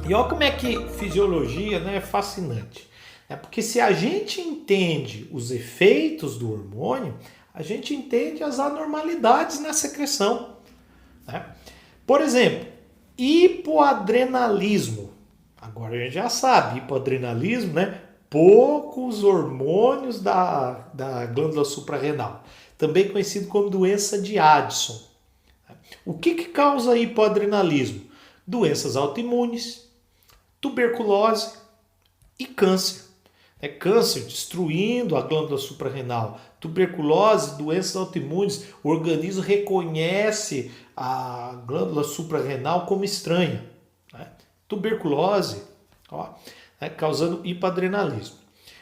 E olha como é que fisiologia, né, é fascinante. É porque se a gente entende os efeitos do hormônio, a gente entende as anormalidades na secreção, né? Por exemplo, hipoadrenalismo. Agora a gente já sabe, hipoadrenalismo, né? Poucos hormônios da glândula suprarrenal. Também conhecido como doença de Addison. O que causa hipoadrenalismo? Doenças autoimunes, tuberculose e câncer. Câncer destruindo a glândula suprarrenal, tuberculose, doenças autoimunes, o organismo reconhece a glândula suprarrenal como estranha. Né? Tuberculose, ó, causando hipoadrenalismo.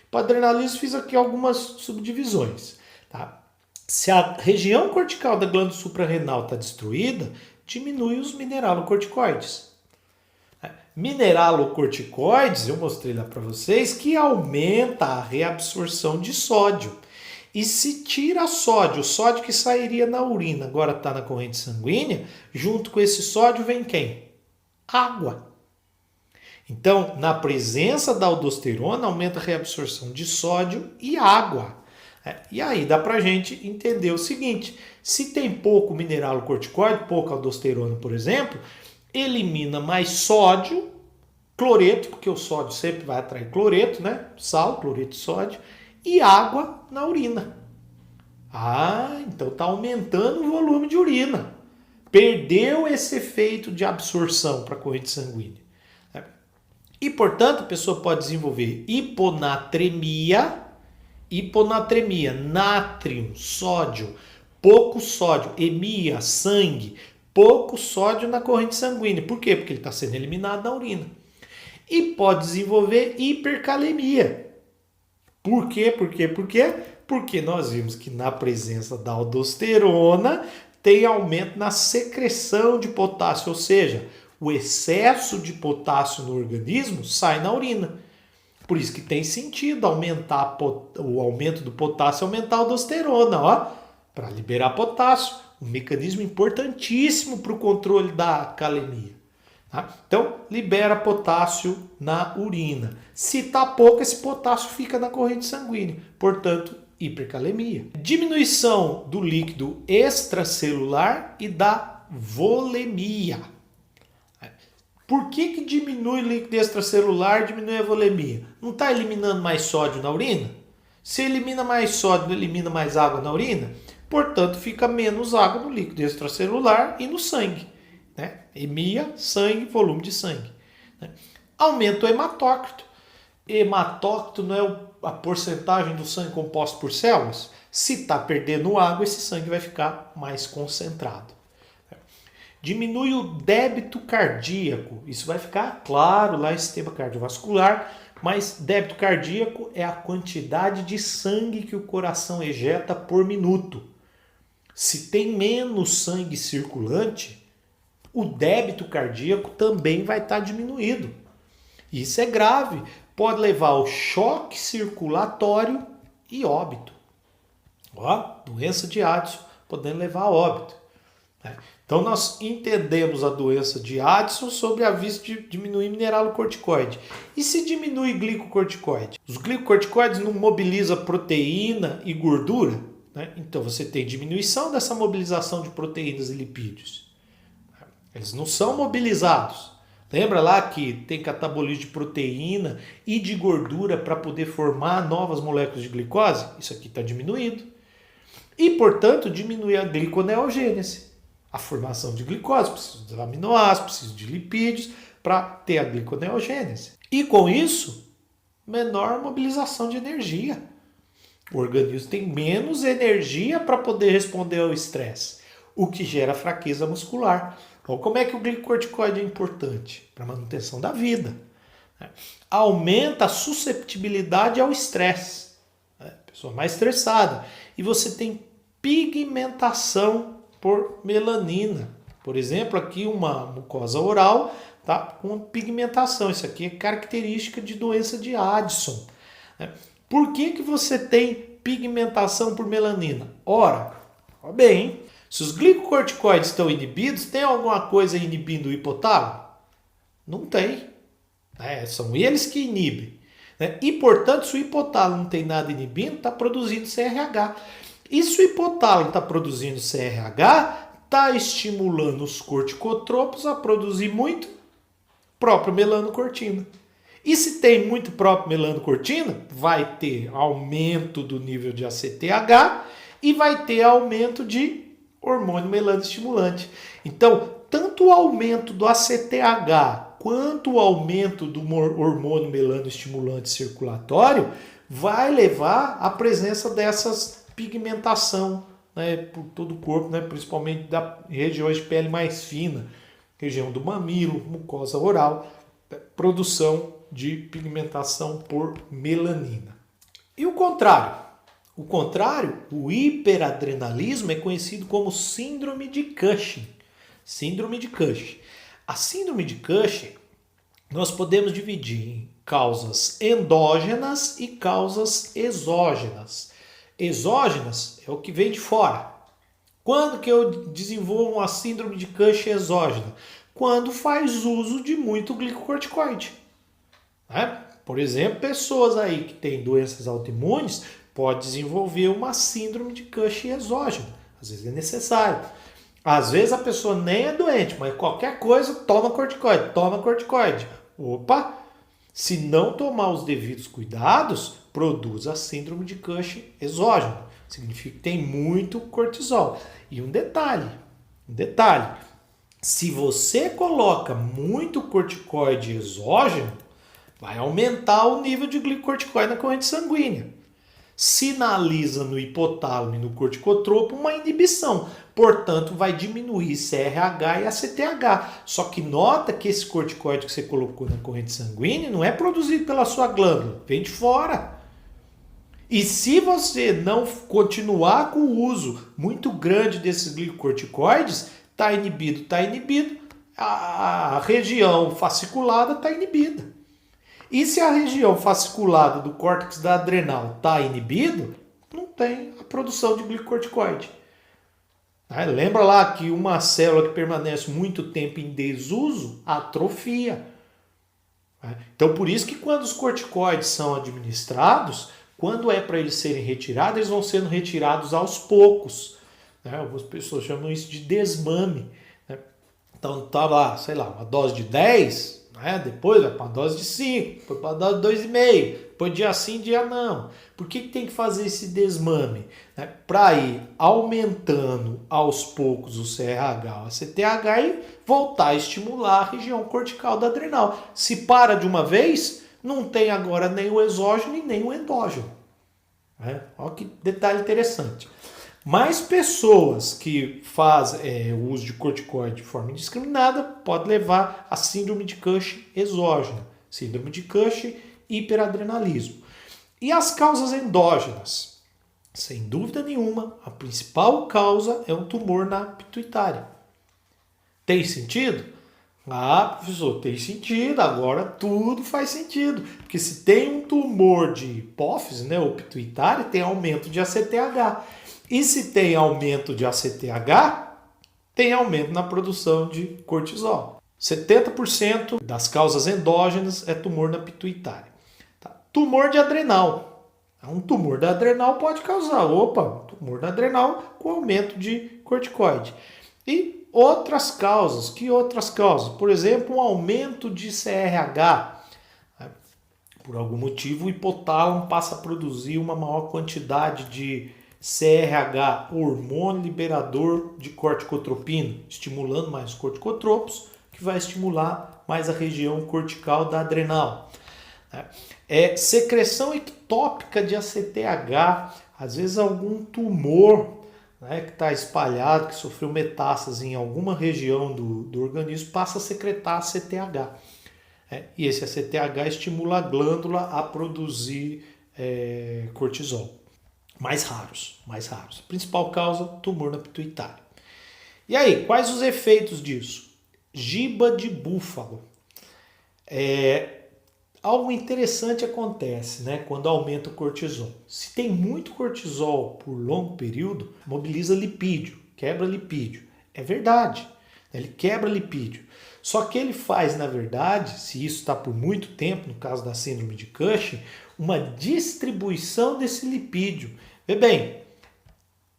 Hipoadrenalismo, fiz aqui algumas subdivisões. Tá? Se a região cortical da glândula suprarrenal está destruída, diminui os mineralocorticoides. Mineralocorticoides, eu mostrei lá para vocês, que aumenta a reabsorção de sódio. E se tira sódio, o sódio que sairia na urina, agora está na corrente sanguínea, junto com esse sódio vem quem? Água. Então, na presença da aldosterona, aumenta a reabsorção de sódio e água. E aí dá para a gente entender o seguinte, se tem pouco mineralocorticoide, pouca aldosterona, por exemplo, elimina mais sódio, cloreto, porque o sódio sempre vai atrair cloreto, né? Sal, cloreto de sódio, e água na urina. Então está aumentando o volume de urina. Perdeu esse efeito de absorção para a corrente sanguínea. E, portanto, a pessoa pode desenvolver hiponatremia, nátrium, sódio, pouco sódio, emia, sangue, pouco sódio na corrente sanguínea. Por quê? Porque ele está sendo eliminado da urina. E pode desenvolver hipercalemia. Por quê? Porque nós vimos que na presença da aldosterona tem aumento na secreção de potássio, ou seja, o excesso de potássio no organismo sai na urina. Por isso que tem sentido aumentar o aumento do potássio, aumentar a aldosterona, para liberar potássio. Um mecanismo importantíssimo para o controle da calemia. Tá? Então, libera potássio na urina. Se está pouco, esse potássio fica na corrente sanguínea. Portanto, hipercalemia. Diminuição do líquido extracelular e da volemia. Por que diminui o líquido extracelular, diminui a volemia? Não está eliminando mais sódio na urina? Se elimina mais sódio, não elimina mais água na urina? Portanto, fica menos água no líquido extracelular e no sangue. Né? Emia, sangue, volume de sangue. Né? Aumenta o hematócrito. Hematócrito não é a porcentagem do sangue composto por células? Se está perdendo água, esse sangue vai ficar mais concentrado. Diminui o débito cardíaco. Isso vai ficar claro lá no sistema cardiovascular, mas débito cardíaco é a quantidade de sangue que o coração ejeta por minuto. Se tem menos sangue circulante, o débito cardíaco também vai estar diminuído. Isso é grave, pode levar ao choque circulatório e óbito. Doença de Addison podendo levar a óbito. Então nós entendemos a doença de Addison sob a vista de diminuir mineralocorticoide. E se diminui glicocorticoide? Os glicocorticoides não mobilizam proteína e gordura? Né? Então você tem diminuição dessa mobilização de proteínas e lipídios. Eles não são mobilizados. Lembra lá que tem catabolismo de proteína e de gordura para poder formar novas moléculas de glicose? Isso aqui está diminuído. E, portanto, diminui a gliconeogênese. A formação de glicose, preciso de aminoácidos, preciso de lipídios para ter a gliconeogênese. E com isso, menor mobilização de energia. O organismo tem menos energia para poder responder ao estresse, o que gera fraqueza muscular. Então, como é que o glicocorticoide é importante? Para a manutenção da vida. Aumenta a susceptibilidade ao estresse. Pessoa mais estressada. E você tem pigmentação por melanina. Por exemplo, aqui uma mucosa oral tá com pigmentação. Isso aqui é característica de doença de Addison. Por que você tem pigmentação por melanina? Ora, bem, se os glicocorticoides estão inibidos, tem alguma coisa inibindo o hipotálamo? Não tem. né? São eles que inibem. Né? E, portanto, se o hipotálamo não tem nada inibindo, está produzindo CRH. E se o hipotálamo está produzindo CRH, está estimulando os corticotropos a produzir muito próprio melanocortina. E se tem muito próprio melanocortina, vai ter aumento do nível de ACTH e vai ter aumento de hormônio melanoestimulante. Então, tanto o aumento do ACTH quanto o aumento do hormônio melanoestimulante circulatório vai levar à presença dessas pigmentação, né, por todo o corpo, né, principalmente da regiões de pele mais fina, região do mamilo, mucosa oral, produção de pigmentação por melanina. E o contrário? O contrário, o hiperadrenalismo é conhecido como síndrome de Cushing. Síndrome de Cushing. A síndrome de Cushing nós podemos dividir em causas endógenas e causas exógenas. Exógenas é o que vem de fora. Quando que eu desenvolvo uma síndrome de Cushing exógena? Quando faz uso de muito glicocorticoide. Né? Por exemplo, pessoas aí que têm doenças autoimunes podem desenvolver uma síndrome de Cushing exógena. Às vezes é necessário. Às vezes a pessoa nem é doente, mas qualquer coisa toma corticoide, toma corticoide. Opa! Se não tomar os devidos cuidados, produz a síndrome de Cushing exógena. Significa que tem muito cortisol. E um detalhe. Se você coloca muito corticoide exógeno, vai aumentar o nível de glicocorticoide na corrente sanguínea. Sinaliza no hipotálamo e no corticotropo uma inibição. Portanto, vai diminuir CRH e ACTH. Só que nota que esse corticoide que você colocou na corrente sanguínea não é produzido pela sua glândula, vem de fora. E se você não continuar com o uso muito grande desses glicocorticoides, está inibido, a região fasciculada está inibida. E se a região fasciculada do córtex da adrenal está inibido, não tem a produção de glicocorticoide. Lembra lá que uma célula que permanece muito tempo em desuso atrofia. Então, por isso que quando os corticoides são administrados, quando é para eles serem retirados, eles vão sendo retirados aos poucos. Algumas pessoas chamam isso de desmame. Então, tá lá, sei lá, uma dose de 10, depois vai para uma dose de 5, depois para uma dose de 2,5, depois dia sim, dia não. Por que tem que fazer esse desmame? Para ir aumentando aos poucos o CRH, o ACTH e voltar a estimular a região cortical da adrenal. Se para de uma vez, não tem agora nem o exógeno e nem o endógeno. Olha que detalhe interessante. Mais pessoas que fazem o uso de corticoide de forma indiscriminada pode levar a síndrome de Cushing exógena, síndrome de Cushing, hiperadrenalismo. E as causas endógenas? Sem dúvida nenhuma, a principal causa é um tumor na pituitária. Tem sentido? Ah, professor, tem sentido, agora tudo faz sentido. Porque se tem um tumor de hipófise, ou pituitária, tem aumento de ACTH. E se tem aumento de ACTH, tem aumento na produção de cortisol. 70% das causas endógenas é tumor na pituitária. Tumor de adrenal. Um tumor da adrenal pode causar, tumor da adrenal com aumento de corticoide. E outras causas, que outras causas? Por exemplo, um aumento de CRH. Por algum motivo, o hipotálamo passa a produzir uma maior quantidade de CRH, hormônio liberador de corticotropina, estimulando mais os corticotropos, que vai estimular mais a região cortical da adrenal. Secreção ectópica de ACTH, às vezes algum tumor que está espalhado, que sofreu metástase em alguma região do organismo, passa a secretar ACTH. E esse ACTH estimula a glândula a produzir cortisol. Mais raros. A principal causa, tumor na pituitária. E aí, quais os efeitos disso? Giba de búfalo. Algo interessante acontece quando aumenta o cortisol. Se tem muito cortisol por longo período, mobiliza lipídio, quebra lipídio. É verdade, ele quebra lipídio. Só que ele faz, na verdade, se isso está por muito tempo, no caso da síndrome de Cushing, uma distribuição desse lipídio. Vê bem,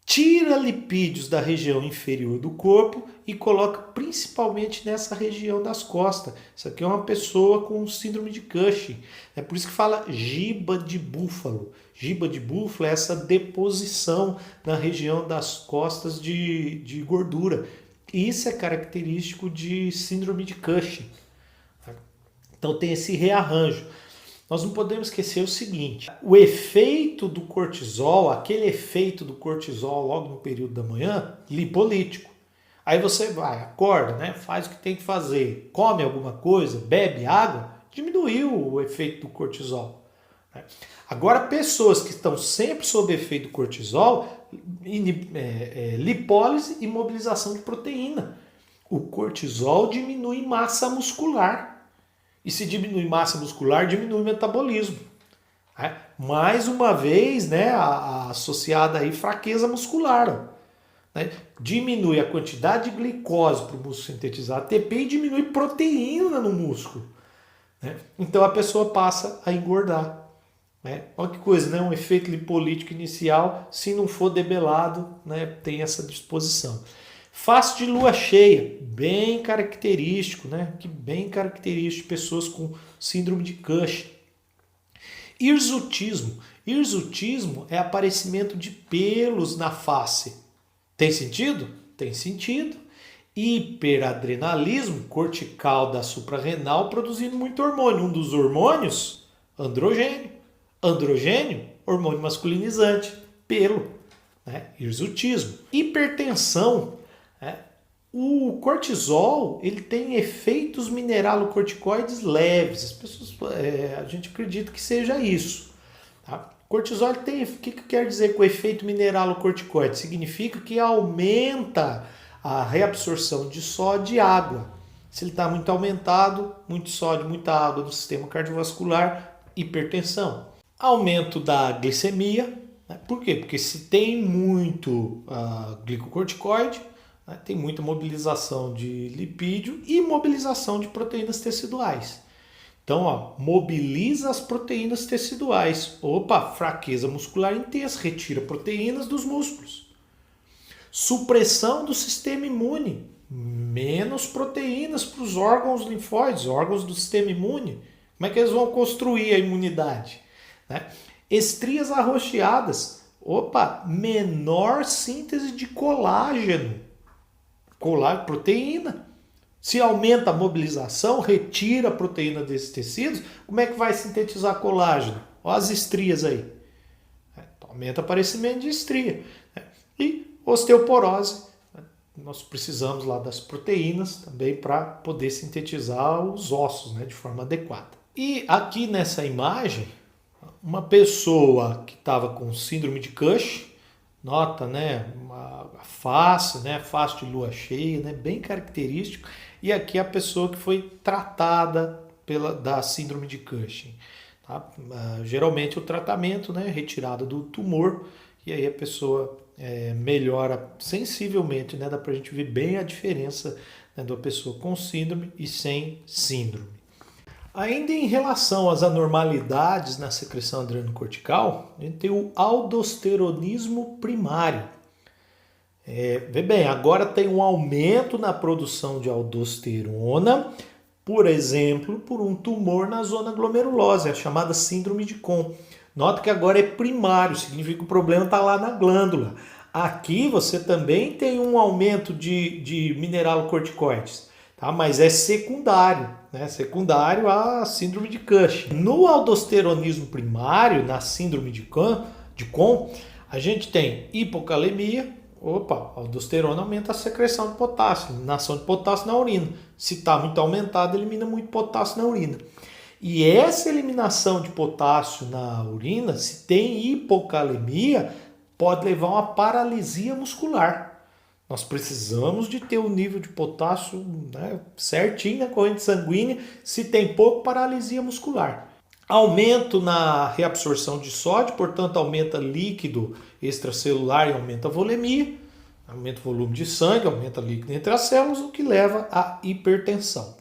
tira lipídios da região inferior do corpo e coloca principalmente nessa região das costas. Isso aqui é uma pessoa com síndrome de Cushing. É por isso que fala giba de búfalo. Giba de búfalo é essa deposição na região das costas de gordura. Isso é característico de síndrome de Cushing. Então tem esse rearranjo. Nós não podemos esquecer o seguinte, o efeito do cortisol, aquele efeito do cortisol logo no período da manhã, lipolítico. Aí você vai, acorda, né, faz o que tem que fazer, come alguma coisa, bebe água, diminuiu o efeito do cortisol. Agora, pessoas que estão sempre sob efeito do cortisol, lipólise e mobilização de proteína. O cortisol diminui massa muscular. E se diminui massa muscular, diminui o metabolismo. Mais uma vez, né, associada aí fraqueza muscular. Né? Diminui a quantidade de glicose para o músculo sintetizar ATP e diminui proteína no músculo. Né? Então a pessoa passa a engordar. Né? Olha que coisa, né? Um efeito lipolítico inicial, se não for debelado, né, tem essa disposição. Face de lua cheia, bem característico, né? Que bem característico de pessoas com síndrome de Cushing. Hirsutismo. Hirsutismo é aparecimento de pelos na face. Tem sentido? Tem sentido. Hiperadrenalismo cortical da suprarrenal produzindo muito hormônio. Um dos hormônios, androgênio. Androgênio, hormônio masculinizante, pelo. Né? Hirsutismo. Hipertensão. O cortisol ele tem efeitos mineralocorticoides leves. As pessoas, a gente acredita que seja isso. Tá? Cortisol tem, o que quer dizer com efeito mineralocorticoide? Significa que aumenta a reabsorção de sódio e água. Se ele está muito aumentado, muito sódio, muita água no sistema cardiovascular, hipertensão. Aumento da glicemia. Né? Por quê? Porque se tem muito glicocorticoide, tem muita mobilização de lipídio e mobilização de proteínas teciduais. Então, mobiliza as proteínas teciduais. Opa, fraqueza muscular intensa, retira proteínas dos músculos. Supressão do sistema imune, menos proteínas para os órgãos linfóides, órgãos do sistema imune. Como é que eles vão construir a imunidade? Né? Estrias arroxeadas, opa, menor síntese de colágeno. Colágeno, proteína. Se aumenta a mobilização, retira a proteína desses tecidos, como é que vai sintetizar colágeno? Olha as estrias aí. Aumenta o aparecimento de estria. E osteoporose. Nós precisamos lá das proteínas também para poder sintetizar os ossos, né, de forma adequada. E aqui nessa imagem, uma pessoa que estava com síndrome de Cushing, nota, né, a face, né, face de lua cheia, né, bem característico. E aqui a pessoa que foi tratada da síndrome de Cushing. Tá? Geralmente o tratamento, né, retirada do tumor, e aí a pessoa melhora sensivelmente, né, dá pra gente ver bem a diferença, né, da pessoa com síndrome e sem síndrome. Ainda em relação às anormalidades na secreção adrenocortical, a gente tem o aldosteronismo primário. Vê bem, agora tem um aumento na produção de aldosterona, por exemplo, por um tumor na zona glomerulosa, a chamada síndrome de Kohn. Nota que agora é primário, significa que o problema está lá na glândula. Aqui você também tem um aumento de mineralocorticoides, tá? Mas é secundário, né? Secundário à síndrome de Cushing. No aldosteronismo primário, na síndrome de Kohn, a gente tem hipocalemia. Opa, a aldosterona aumenta a secreção de potássio, eliminação de potássio na urina. Se está muito aumentado, elimina muito potássio na urina. E essa eliminação de potássio na urina, se tem hipocalemia, pode levar a uma paralisia muscular. Nós precisamos de ter o nível de potássio, né, certinho na corrente sanguínea. Se tem pouco, paralisia muscular. Aumento na reabsorção de sódio, portanto aumenta líquido extracelular e aumenta a volemia. Aumenta o volume de sangue, aumenta o líquido entre as células, o que leva à hipertensão.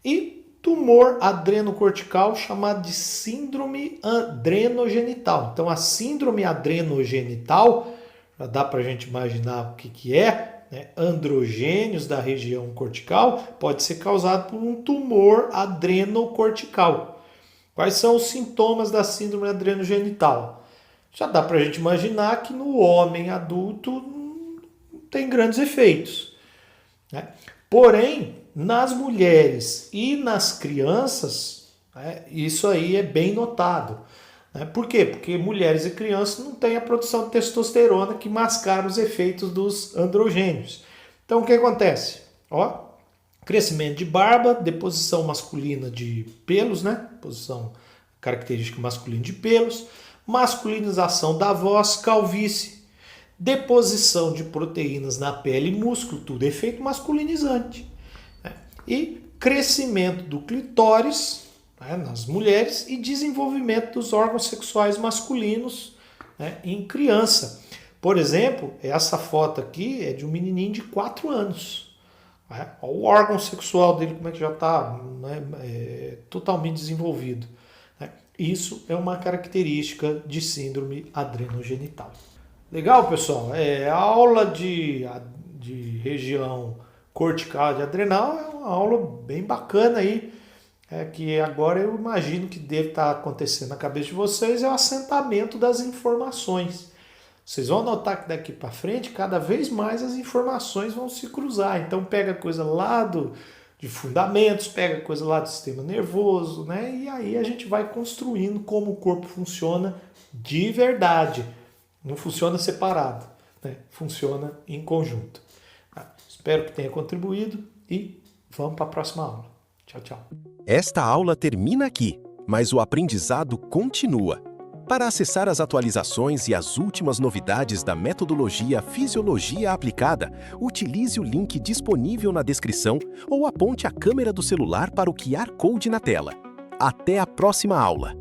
E tumor adrenocortical, chamado de síndrome adrenogenital. Então, a síndrome adrenogenital, já dá para a gente imaginar o que é, né? Androgênios da região cortical, pode ser causado por um tumor adrenocortical. Quais são os sintomas da síndrome adrenogenital? Já dá para a gente imaginar que no homem adulto não tem grandes efeitos, né? Porém, nas mulheres e nas crianças, né, isso aí é bem notado, né? Por quê? Porque mulheres e crianças não têm a produção de testosterona que mascara os efeitos dos androgênios. Então, o que acontece? Crescimento de barba, deposição masculina de pelos, né? Posição característica masculina de pelos, masculinização da voz, calvície, deposição de proteínas na pele e músculo, tudo efeito masculinizante, né? E crescimento do clitóris, né, nas mulheres e desenvolvimento dos órgãos sexuais masculinos, né, em criança. Por exemplo, essa foto aqui é de um menininho de 4 anos. O órgão sexual dele, como é que já está, né, totalmente desenvolvido. Isso é uma característica de síndrome adrenogenital. Legal, pessoal? A aula de região cortical e adrenal é uma aula bem bacana aí, que agora eu imagino que deve estar acontecendo na cabeça de vocês, é o assentamento das informações. Vocês vão notar que daqui para frente, cada vez mais as informações vão se cruzar. Então pega coisa lá de fundamentos, pega coisa lá do sistema nervoso, né? E aí a gente vai construindo como o corpo funciona de verdade. Não funciona separado, né? Funciona em conjunto. Espero que tenha contribuído e vamos para a próxima aula. Tchau, tchau. Esta aula termina aqui, mas o aprendizado continua. Para acessar as atualizações e as últimas novidades da metodologia Fisiologia Aplicada, utilize o link disponível na descrição ou aponte a câmera do celular para o QR Code na tela. Até a próxima aula!